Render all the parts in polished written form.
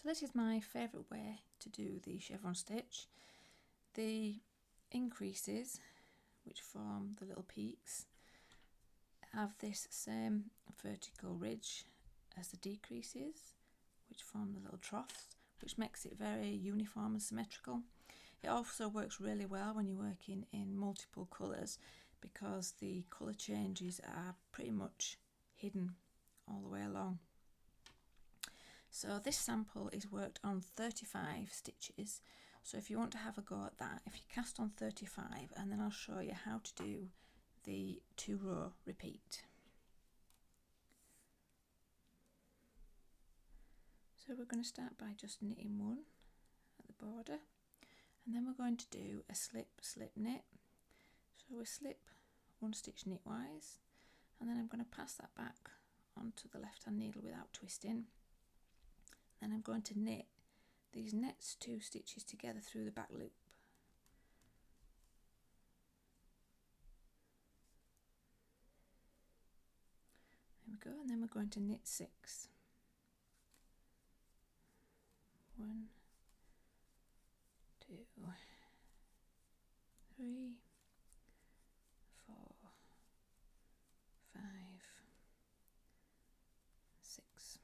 So this is my favourite way to do the chevron stitch. The increases, which form the little peaks, have this same vertical ridge as the decreases, which form the little troughs, which makes it very uniform and symmetrical. It also works really well when you're working in multiple colours, because the colour changes are pretty much hidden all the way along. So this sample is worked on 35 stitches, so if you want to have a go at that, if you cast on 35, and then I'll show you how to do the 2-row repeat. So we're going to start by just knitting one at the border, and then we're going to do a slip slip knit. So we slip one stitch knitwise, and then I'm going to pass that back onto the left hand needle without twisting. Then I'm going to knit these next 2 stitches together through the back loop. There we go, and then we're going to knit 6. 1, 2, 3, 4, 5, 6.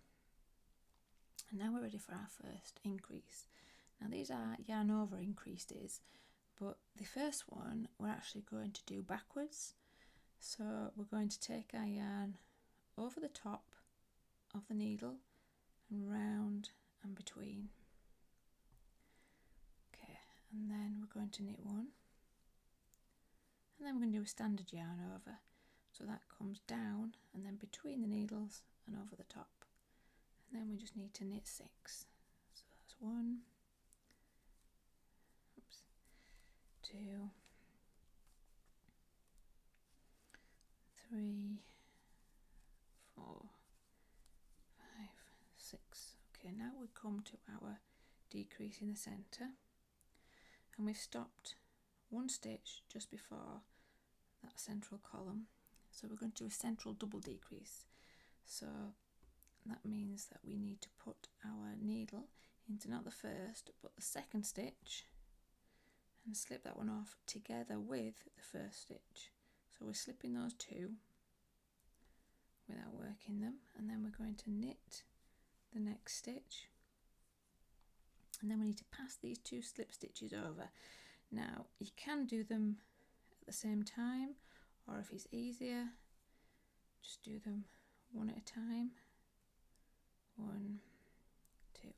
And now we're ready for our first increase. Now these are yarn over increases, but the first one we're actually going to do backwards. So we're going to take our yarn over the top of the needle and round and between. Okay, and then we're going to knit 1, and then we're going to do a standard yarn over. So that comes down and then between the needles and over the top. And then we just need to knit 6. So that's 1, 2, 3, 4, 5, 6. Okay, now we come to our decrease in the centre, and we've stopped 1 stitch just before that central column. So we're going to do a central double decrease. So that means that we need to put our needle into not the first but the second stitch and slip that one off together with the first stitch. So we're slipping those 2 without working them, and then we're going to knit the next stitch, and then we need to pass these 2 slip stitches over. Now you can do them at the same time, or if it's easier, just do them one at a time. 1, 2,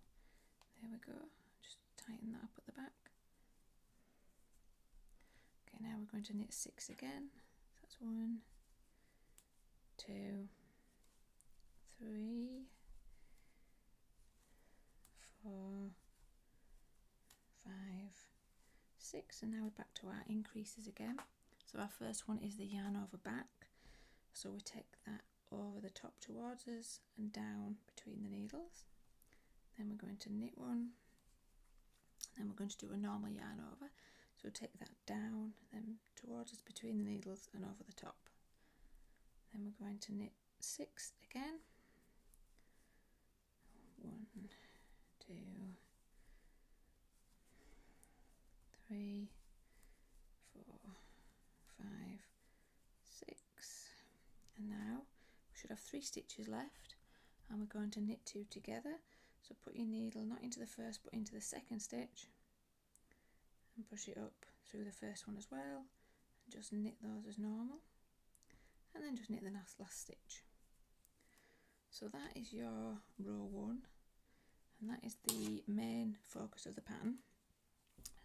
there we go. Just tighten that up at the back. Okay, now we're going to knit 6 again. So that's 1, 2, 3, 4, 5, 6, and now we're back to our increases again. So our first one is the yarn over back, so we take that over the top towards us and down between the needles. Then we're going to knit 1, and then we're going to do a normal yarn over. So take that down, then towards us between the needles and over the top. Then we're going to knit 6 again. 1, 2, 3, 4, 5, 6, and now we should have 3 stitches left, and we're going to knit 2 together. So put your needle not into the first but into the second stitch and push it up through the first one as well, and just knit those as normal, and then just knit the last stitch. So that is your row 1, and that is the main focus of the pattern.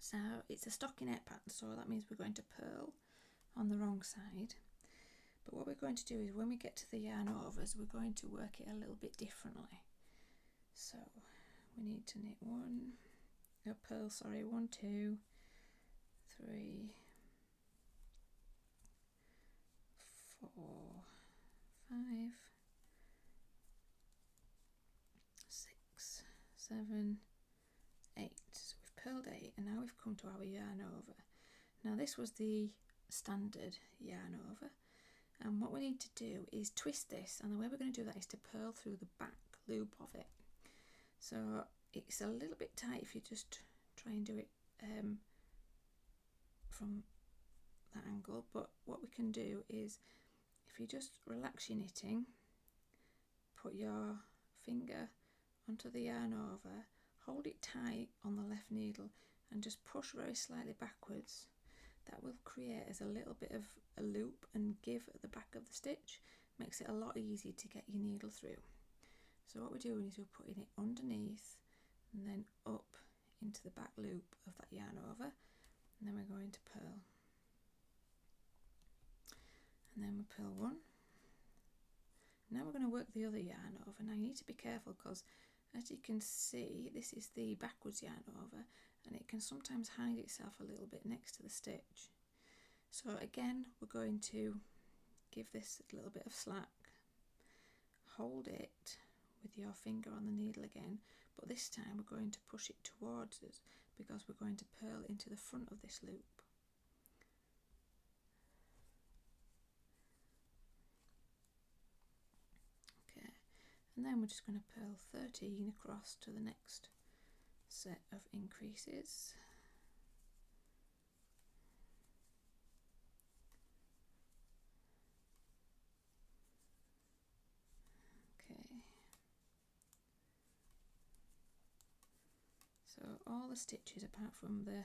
So it's a stockinette pattern, so that means we're going to purl on the wrong side. But what we're going to do is when we get to the yarn overs, we're going to work it a little bit differently. So we need to knit 1, 2, 3, 4, 5, 6, 7, 8. So we've purled 8, and now we've come to our yarn over. Now this was the standard yarn over, and what we need to do is twist this, and the way we're going to do that is to purl through the back loop of it. So it's a little bit tight if you just try and do it from that angle, but what we can do is, if you just relax your knitting, put your finger onto the yarn over, hold it tight on the left needle and just push very slightly backwards. That will create as a little bit of a loop and give at the back of the stitch. Makes it a lot easier to get your needle through. So what we're doing is we're putting it underneath and then up into the back loop of that yarn over, and then we're going to purl. And then we purl one. Now we're going to work the other yarn over. Now you need to be careful because, as you can see, this is the backwards yarn over and it can sometimes hide itself a little bit next to the stitch. So again, we're going to give this a little bit of slack, hold it with your finger on the needle again, but this time we're going to push it towards us because we're going to purl into the front of this loop. Okay, and then we're just going to purl 13 across to the next set of increases. Okay, so all the stitches apart from the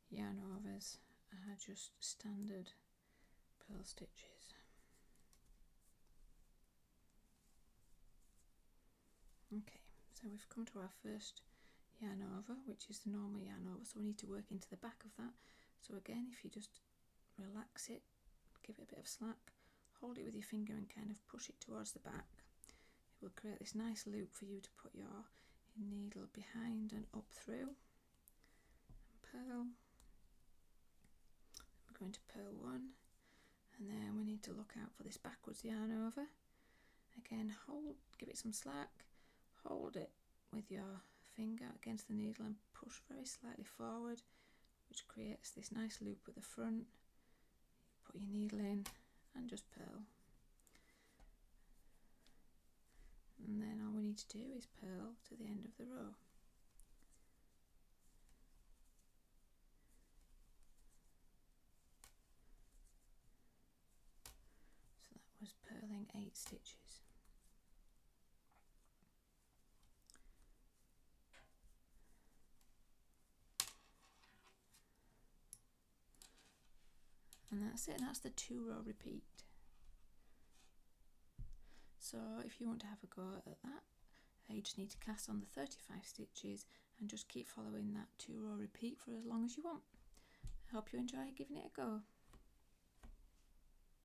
yarn overs are just standard purl stitches. Okay, so we've come to our first yarn over, which is the normal yarn over, so we need to work into the back of that. So again, if you just relax it, give it a bit of slack, hold it with your finger and kind of push it towards the back, it will create this nice loop for you to put your needle behind and up through and purl. We're going to purl one, and then we need to look out for this backwards yarn over. Again, give it some slack, hold it with your finger against the needle and push very slightly forward, which creates this nice loop at the front. Put your needle in and just purl. And then all we need to do is purl to the end of the row. So that was purling 8 stitches. And that's it, that's the 2-row repeat. So if you want to have a go at that, you just need to cast on the 35 stitches and just keep following that 2-row repeat for as long as you want. I hope you enjoy giving it a go.